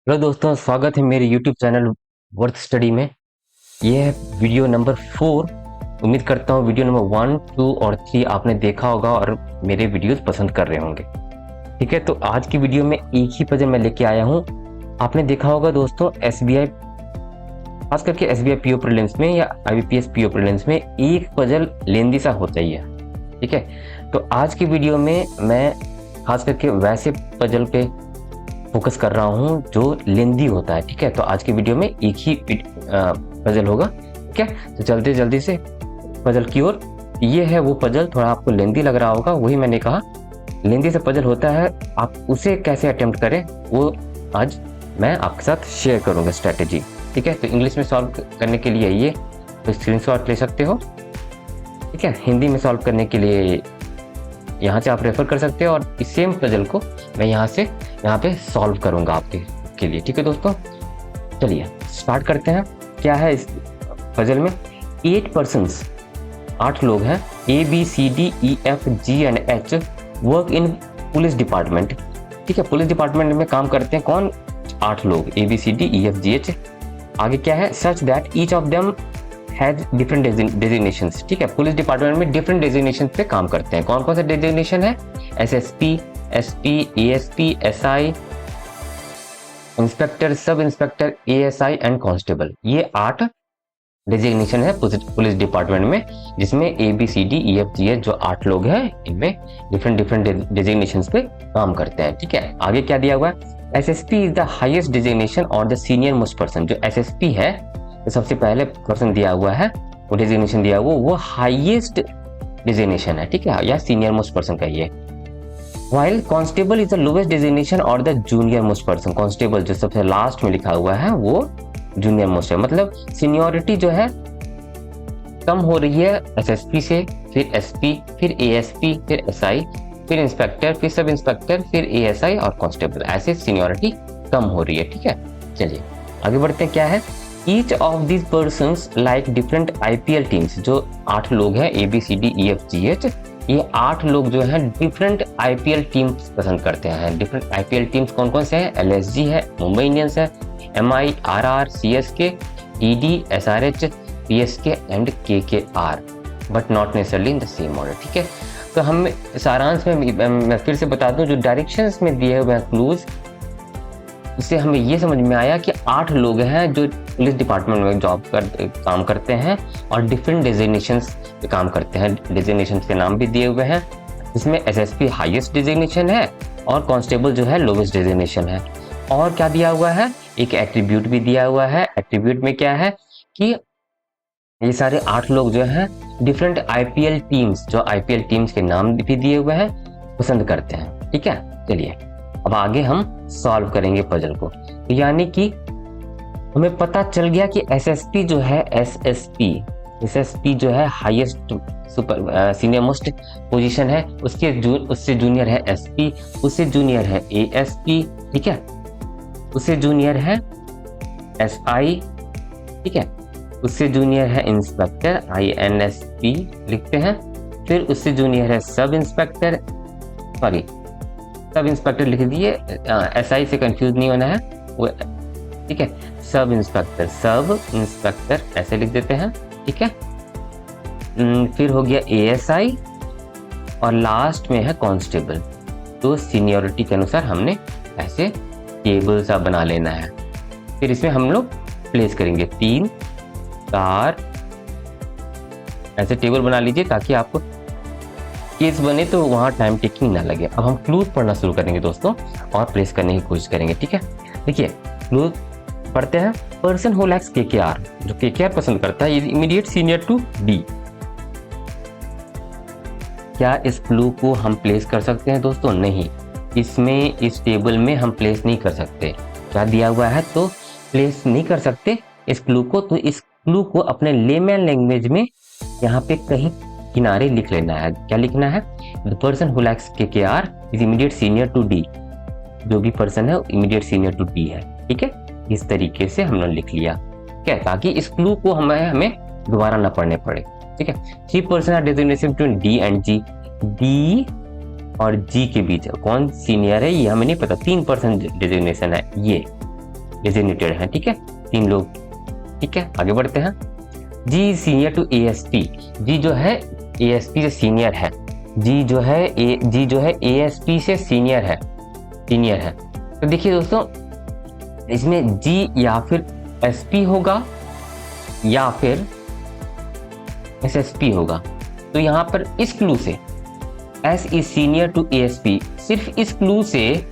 Hello दोस्तों, स्वागत है मेरे YouTube चैनल वर्थ स्टडी में। ये है वीडियो नंबर 4। उम्मीद करता हूँ वीडियो नंबर 1, 2 और 3 आपने देखा होगा और मेरे वीडियोस पसंद कर रहे होंगे। ठीक है, तो आज की वीडियो में एक ही पजल मैं लेके आया हूँ। आपने देखा होगा दोस्तों, SBI खास करके SBI PO प्रीलिम्स में या IBPS PO प्रीलिम्स में एक पजल लेंदी सा होता ही है। ठीक है, तो आज की वीडियो में मैं खास करके वैसे पजल पे फोकस कर रहा हूँ जो लेंदी होता है। ठीक है, तो आज की वीडियो में एक ही पजल होगा। ठीक है, तो चलते जल्दी से पजल की ओर। ये है वो पजल, थोड़ा आपको लेंदी लग रहा होगा, वही मैंने कहा लेंदी से पजल होता है। आप उसे कैसे अटेम्प्ट करें वो आज मैं आपके साथ शेयर करूंगा स्ट्रेटेजी। ठीक है, तो इंग्लिश में सॉल्व करने के लिए ये तो स्क्रीनशॉट ले सकते हो। ठीक है, हिंदी में सॉल्व करने के लिए यहाँ से आप रेफर कर सकते हो और इस सेम पजल को मैं यहाँ पे सॉल्व करूंगा आपके लिए। ठीक है दोस्तों, चलिए स्टार्ट करते हैं। क्या है इस पजल में? 8 पर्सन्स, 8 लोग हैं, ABCDEFGH work in police department. ठीक है, पुलिस डिपार्टमेंट में काम करते हैं कौन? 8 लोग, ABCDEFGH। आगे क्या है? Such that each of them has different designations. ठीक है, पुलिस डिपार्टमेंट में डिफरेंट डेजिग्नेशन पे काम करते हैं। कौन कौन से डेजिग्नेशन है? SSP, SP, ASP, SI, inspector, sub inspector, ASI and constable. ये 8 डेजिग्नेशन है पुलिस डिपार्टमेंट में, जिसमें ABCDEFGH जो 8 लोग हैं इनमें डिफरेंट डेजिग्नेशन पे काम करते हैं। ठीक है, आगे क्या दिया हुआ है? SSP is the highest designation और द सीनियर मोस्ट पर्सन। जो SSP है, तो सबसे पहले पर्सन दिया हुआ है, वो डेजिग्नेशन दिया हुआ, वो हाईएस्ट डेजिग्नेशन है। ठीक है, या सीनियर मोस्ट पर्सन का ये। While constable is the lowest designation और the junior most person. Constable जो सबसे लास्ट में लिखा हुआ है वो जूनियर मोस्ट है, मतलब सीनियोरिटी जो है कम हो रही है SSP से, फिर SP, फिर ASP, फिर SI, फिर इंस्पेक्टर, फिर सब इंस्पेक्टर, फिर ASI और कांस्टेबल। ऐसे सीनियोरिटी कम हो रही है। ठीक है, चलिए आगे बढ़ते हैं। क्या है? Each of this persons like different IPL teams. जो 8 लोग हैं ABCDEFGH, ये 8 लोग जो हैं डिफरेंट IPL टीम्स पसंद करते हैं। डिफरेंट IPL टीम्स कौन कौन से हैं? LSG है, मुंबई इंडियंस है, MI, RR, CSK, DD, SRH, PSK and KKR, but not necessarily in the same order. ठीक है, तो हम सारांश में मैं फिर से बता दूं, जो डायरेक्शंस में दिए हुए हैं क्लूज, इससे हमें ये समझ में आया कि 8 लोग हैं जो पुलिस डिपार्टमेंट में काम करते हैं और डिफरेंट डेजिग्नेशंस पे काम करते हैं। डेजिग्नेशंस के नाम भी दिए हुए हैं, इसमें SSP हाईएस्ट डेजिग्नेशन है और कांस्टेबल जो है लोवेस्ट डेजिग्नेशन है। और क्या दिया हुआ है? एक एट्रीब्यूट भी दिया हुआ है। एट्रीब्यूट में क्या है कि ये सारे 8 लोग जो हैं डिफरेंट IPL टीम्स, जो IPL टीम्स के नाम भी दिए हुए हैं, पसंद करते हैं। ठीक है, चलिए अब आगे हम सॉल्व करेंगे पजल को। तो यानी कि हमें पता चल गया कि SSP जो है, SSP जो है highest super senior most position है, उससे जूनियर है SP, उससे जूनियर है ASP। ठीक है, उससे जूनियर है SI। ठीक है, उससे जूनियर है इंस्पेक्टर, INSP लिखते हैं। फिर उससे जूनियर है सब इंस्पेक्टर, सब इंस्पेक्टर लिख दिए, SI से कंफ्यूज नहीं होना है वो। ठीक है, सब इंस्पेक्टर ऐसे लिख देते हैं। ठीक है, फिर हो गया ASI और लास्ट में है कांस्टेबल। तो सीनियरिटी के अनुसार हमने ऐसे टेबल सा बना लेना है। फिर इसमें हम लोग प्लेस करेंगे 3, 4, ऐसे टेबल बना लीजिए ताकि आपको केस बने तो वहाँ टाइम टेकिंग ना लगे। अब हम क्लूज पढ़ना शुरू करेंगे दोस्तों और प्लेस करने की कोशिश करेंगे। ठीक है, देखिए क्लूज पढ़ते हैं। पर्सन हु लाइक्स KKR, जो KKR पसंद करता है, इमीडिएट सीनियर टू D। क्या इस क्लू को हम प्लेस कर सकते हैं दोस्तों? नहीं, इसमें इस टेबल में हम प्लेस नहीं कर सकते। क्या दिया हुआ है तो प्लेस नहीं कर सकते इस क्लू को। तो इस क्लू को अपने लेमैन लैंग्वेज में यहाँ पे कहीं किनारे लिख लेना है। क्या लिखना है? The person who likes KKR is immediate senior to D। जो भी पर्सन है इमीडिएट सीनियर टू D है। ठीक है, इस तरीके से हमने लिख लिया। क्या, ताकि इस क्लू को हमें दोबारा ना पढ़ने पड़े। ठीक है, 3 person are designation between D and G। D और G के बीच कौन सीनियर है ये हमें नहीं पता। 3 पर्सन डेजिग्नेशन है ये। डेजिग्नेटेड हैं, ठीक है, 3 लोग, ठीक है। आगे बढ़ते हैं। जी सीनियर टू एएसपी, जी जो है एएसपी से सीनियर है, जी जो है एएसपी से सीनियर है। तो देखिए दोस्तों, इसमें जी या फिर एसपी होगा या फिर एसएसपी होगा। तो यहाँ पर इस क्लू से S is senior to ASP, सिर्फ इस क्लू से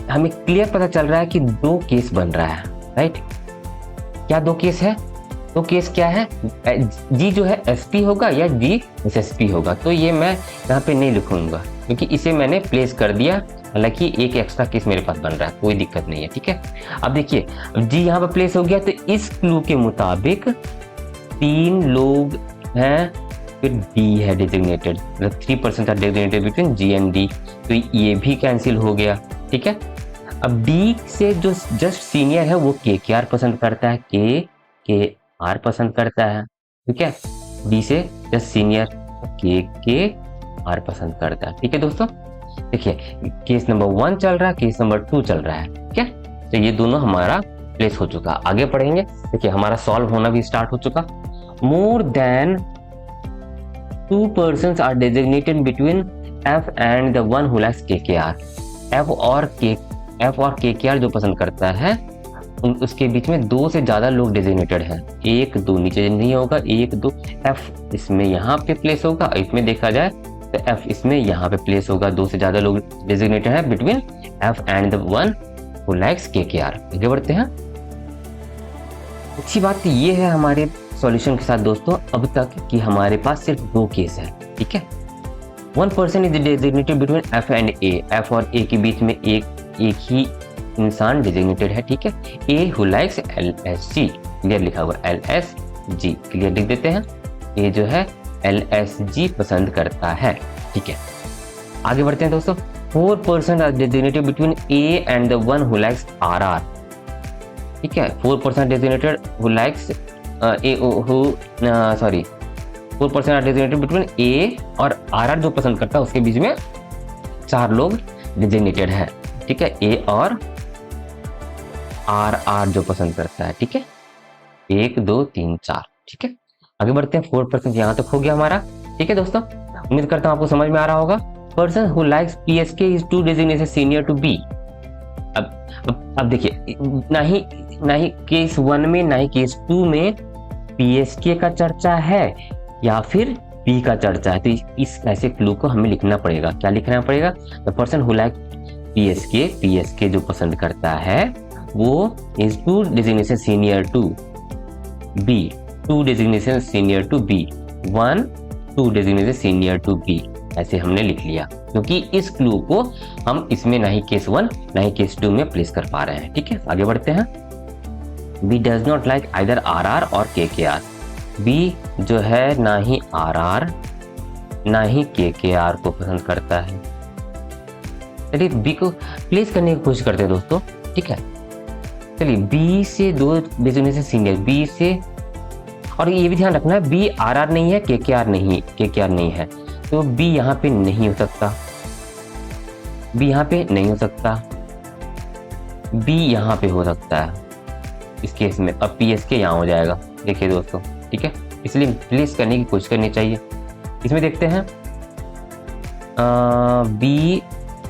हमें क्लियर पता चल रहा है कि 2 केस बन रहा है, राइट। क्या 2 केस है? 2 केस क्या है? जी जो है एसपी होगा या जी एसएसपी होगा। तो ये मैं यहाँ पे नहीं लिखूंगा क्योंकि इसे मैंने प्लेस कर दिया, हालांकि एक एक्स्ट्रा केस मेरे पास बन रहा है, कोई दिक्कत नहीं है, ठीक है। अब देखिए, जी यहाँ पर प्लेस हो गया, तो इस क्लू के मुताबिक 3 लोग हैं, फिर डी है डेजिग्नेटेड, मतलब 3% are designated between G and D, तो ये भी कैंसिल हो गया, ठीक है। अब डी से जो जस्ट सीनियर है वो के आर पसंद करता है, के आर पसंद करता है, ठीक है। डी से जस्ट सीनियर के आर पसंद करता है, ठीक है दोस्तों। देखिए, केस नंबर 1 चल रहा है, केस नंबर 2 चल रहा है, ठीक है। तो ये दोनों हमारा प्लेस हो चुका। आगे पढ़ेंगे। देखिए, हमारा सॉल्व होना भी स्टार्ट हो चुका। More than 2 persons are designated between F and the one who likes K R. F और के आर जो पसंद करता है, उसके बीच में 2 से ज्यादा लोग डेजिग्नेटेड हैं। 1 2 नीचे नहीं होगा, 1 2 एफ इसमें यहाँ पे प्लेस होगा। इसमें देखा जाए तो एफ इसमें यहाँ पे प्लेस होगा। 2 से ज्यादा लोग डेजिग्नेटेड हैं between F and the one who likes K are. आगे बढ़ते हैं। अच्छी बात ये है हमारे सॉल्यूशन के साथ दोस्तों अब तक कि हमारे पास सिर्फ 2 केस है, ठीक है। 1 person is designated between F and A, F और ए के बीच में एक ही इंसान डेजिग्नेटेड है, ठीक है। A who likes LSG, clear लिखा हुआ LSG, क्लियर लिख देते हैं। ए जो है LSG पसंद करता है, ठीक है। आगे बढ़ते हैं दोस्तों। 4 person are designated between A and the one who likes RR, ठीक है। 4 person designated who likes 4 person are designated between A और RR जो पसंद करता है, उसके बीच में 4 लोग डेजिग्नेटेड है, ठीक है। ए और RR जो पसंद करता है, ठीक है। 1 2 3 4, ठीक है। आगे बढ़ते हैं। 4% यहाँ तक हो गया हमारा, ठीक है दोस्तों। उम्मीद करता हूँ आपको समझ में आ रहा होगा। Person who likes PSK is two designated senior to B. अब देखिए, ना ही केस 1 में ना ही केस 2 में PSK का चर्चा है या फिर B का चर्चा है। तो इस ऐसे क्लू को हमें लिखना पड़ेगा। क्या लिखना पड़ेगा? The person who like PSK जो पसंद करता है वो is two designation senior to B, 2 designation senior to B, 1 2 designation senior to B, ऐसे हमने लिख लिया क्योंकि इस क्लू को हम इसमें ना ही केस 1 ना ही केस 2 में प्लेस कर पा रहे हैं, ठीक है। आगे बढ़ते हैं। B does not like either RR और KKR। B जो है ना ही RR ना ही KKR को पसंद करता है। चलिए B को प्लेस करने की कोशिश करते हैं दोस्तों, ठीक है। चलिए B से 2 डेजिग्नेशन सीनियर, B से, और ये भी ध्यान रखना है B RR नहीं है, KKR नहीं है, तो B यहाँ पे नहीं हो सकता, B यहाँ पे नहीं हो सकता, B यहाँ पे हो सकता है इस केस में। अब PSK यहाँ हो जाएगा, देखिए दोस्तों, ठीक है। इसलिए प्लेस करने की कोशिश करनी चाहिए। इसमें देखते हैं B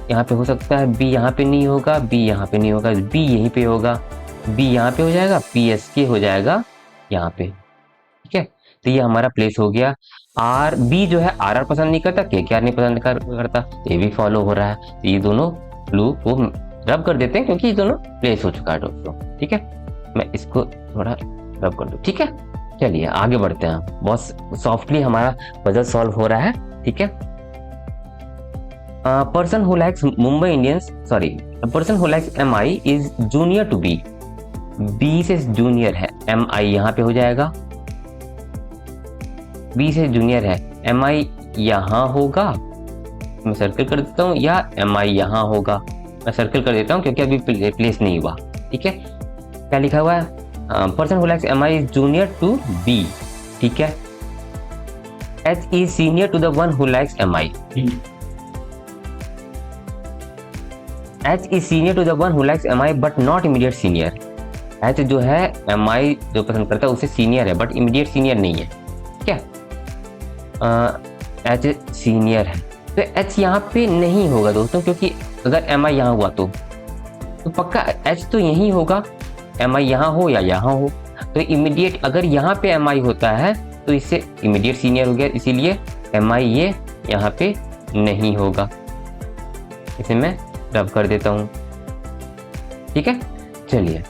यहाँ पे हो सकता है, B यहाँ पे नहीं होगा, B यहाँ पे नहीं होगा, B यहीं पे होगा, B यहाँ पे हो जाएगा, PSK हो जाएगा यहाँ पे, ठीक है। तो ये हमारा प्लेस हो गया। B जो है RR पसंद नहीं करता, KKR नहीं पसंद करता, ये भी फॉलो हो रहा है। तो ये दोनों क्लू को रब कर देते हैं क्योंकि ये दोनों प्लेस हो चुका है दोस्तों, ठीक है। मैं इसको थोड़ा रब कर दूं, ठीक है। चलिए आगे बढ़ते हैं। बहुत सॉफ्टली हमारा पजल सॉल्व हो रहा है, ठीक है। Person who likes Mumbai Indians, person who likes MI is junior to B। B से जूनियर है, MI यहाँ पे हो जाएगा, B से जूनियर है, MI यहाँ होगा, मैं सर्कल कर देता हूँ, या MI यहाँ होगा, मैं सर्कल कर देता हूँ क्योंकि अभी प्लेस नहीं हुआ, ठीक है। क्या लिखा हुआ है? Person who likes MI is junior to B, ठीक है। H is senior to the one who likes MI H is senior to the one who likes M I but not immediate senior. H जो है M आई जो पसंद करता है उससे senior है बट इमीडिएट सीनियर नहीं है। क्या एच सीनियर है तो एच यहाँ पे नहीं होगा दोस्तों, क्योंकि अगर एम आई यहाँ हुआ तो पक्का एच तो यही होगा, एम आई यहाँ हो या यहाँ हो। तो इमीडिएट अगर यहाँ पे एम आई होता है तो इससे इमीडिएट सीनियर हो गया, इसीलिए एम आई ये यहाँ पे नहीं होगा। इसे मैं रब कर देता हूँ। ठीक है, चलिए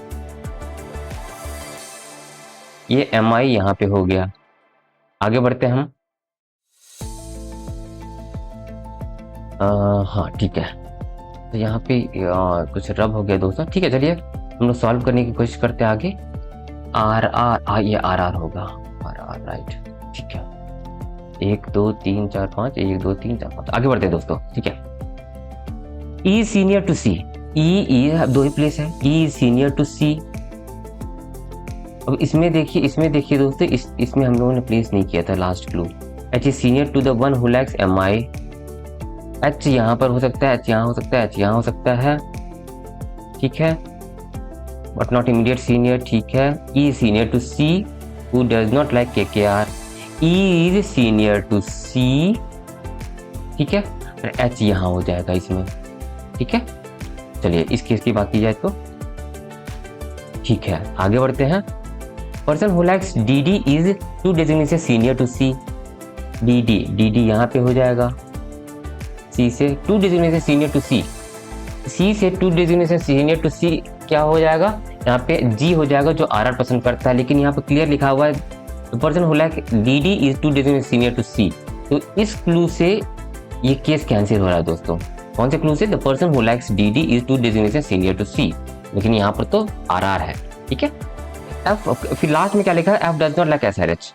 ये एम आई यहाँ पे हो गया। आगे बढ़ते हैं हम। हाँ ठीक है, तो यहाँ पे कुछ रब हो गया दोस्तों। ठीक है, चलिए हम लोग सॉल्व करने की कोशिश करते हैं आगे। आर आर ये आर आर होगा, आर आर राइट। ठीक है, 1 2 3 4 5, 1 2 3 4 5। आगे बढ़ते हैं दोस्तों। ठीक है, ई सीनियर टू सी, ई दो ही प्लेस है, ई सीनियर टू सी। अब इसमें देखिए दोस्तों, इसमें हम लोगों ने प्लेस नहीं किया था last clue. H is senior to the one who likes M I. H यहाँ पर हो सकता है, एच यहाँ हो सकता है, एच यहाँ हो सकता है। ठीक है, बट नॉट इमीडिएट सीनियर। ठीक है, E senior to C who does not like K K R. E is senior to C. ठीक है, एच यहाँ हो जाएगा इसमें। ठीक है, चलिए इस केस की बात की जाए तो ठीक है, आगे बढ़ते हैं। Person who likes D D is two designation senior to C. D D यहाँ पे हो जाएगा, सी से two designation senior to C, C से two designation senior to C क्या हो जाएगा, यहाँ पे जी हो जाएगा जो आर आर पसंद करता है, लेकिन यहाँ पे क्लियर लिखा हुआ है person who like D D is two designation senior to C. तो इस क्लू से ये केस कैंसिल हो रहा है दोस्तों। कौन से क्लू से? The person who likes D D is two designation senior to C, लेकिन यहाँ पर तो आर आर है। ठीक है, एफ फिर लास्ट में क्या लिखा है, F does not like S R H.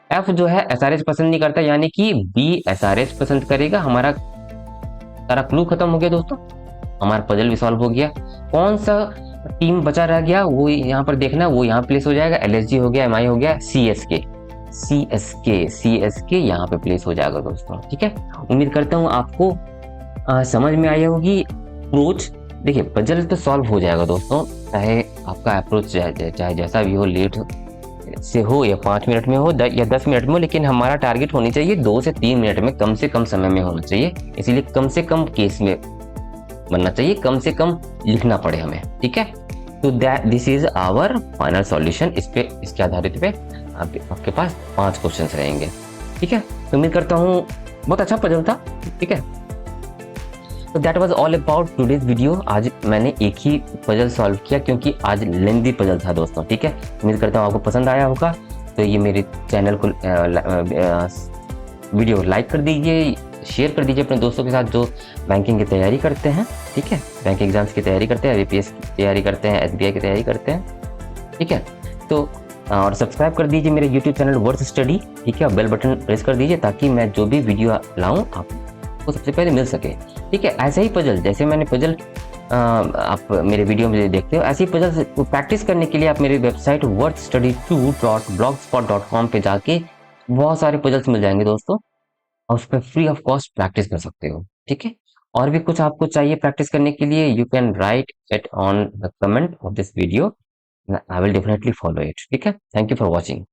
F जो है एस आर एच पसंद नहीं करता, यानी कि बी एस आर एच पसंद करेगा। हमारा सारा क्लू खत्म हो गया दोस्तों, हमारा पजल भी सॉल्व हो गया। कौन सा टीम बचा रह गया वो यहाँ पर देखना, वो यहाँ प्लेस हो जाएगा। एलएसजी हो गया, एमआई हो गया, सीएसके यहाँ पे प्लेस हो जाएगा दोस्तों। ठीक है, उम्मीद करता हूँ आपको समझ में आई होगी अप्रोच। देखिए पजल तो सॉल्व हो जाएगा दोस्तों, चाहे आपका अप्रोच चाहे जैसा भी हो, लेट से हो या 5 मिनट में हो या 10 मिनट में हो, लेकिन हमारा टारगेट होनी चाहिए 2 से 3 मिनट में, कम से कम समय में होना चाहिए। इसीलिए कम से कम केस में बनना चाहिए, कम से कम लिखना पड़े हमें। ठीक है, तो this is our final solution. इसके आधारित पे आपके पास 5 क्वेश्चंस रहेंगे। ठीक है, तो उम्मीद करता हूँ बहुत अच्छा पजल था। ठीक है, तो that was all about today's video. आज मैंने एक ही पजल सॉल्व किया क्योंकि आज लेंदी पजल था दोस्तों। ठीक है, उम्मीद करता हूँ आपको पसंद आया होगा। तो ये मेरे चैनल को वीडियो लाइक कर दीजिए, शेयर कर दीजिए अपने दोस्तों के साथ जो बैंकिंग की तैयारी करते हैं। ठीक है, बैंक एग्जाम्स की तैयारी करते हैं, एपीएस की तैयारी करते हैं, एसबीआई की तैयारी करते हैं। ठीक है, तो और सब्सक्राइब कर दीजिए मेरे यूट्यूब चैनल वर्थ स्टडी। ठीक है, बेल बटन प्रेस कर दीजिए ताकि मैं जो भी वीडियो लाऊं आपको सबसे पहले मिल सके। ठीक है, ऐसे ही पजल जैसे मैंने पजल आप मेरे वीडियो में देखते हो, ऐसे ही पजल प्रैक्टिस करने के लिए आप मेरी वेबसाइट worthstudy2.blogspot.com पे जाके बहुत सारे पजल्स मिल जाएंगे दोस्तों, और उस पर फ्री ऑफ कॉस्ट प्रैक्टिस कर सकते हो। ठीक है, और भी कुछ आपको चाहिए प्रैक्टिस करने के लिए, you can write it on the comment of this video, I will definitely follow it. ठीक है, थैंक यू फॉर वॉचिंग।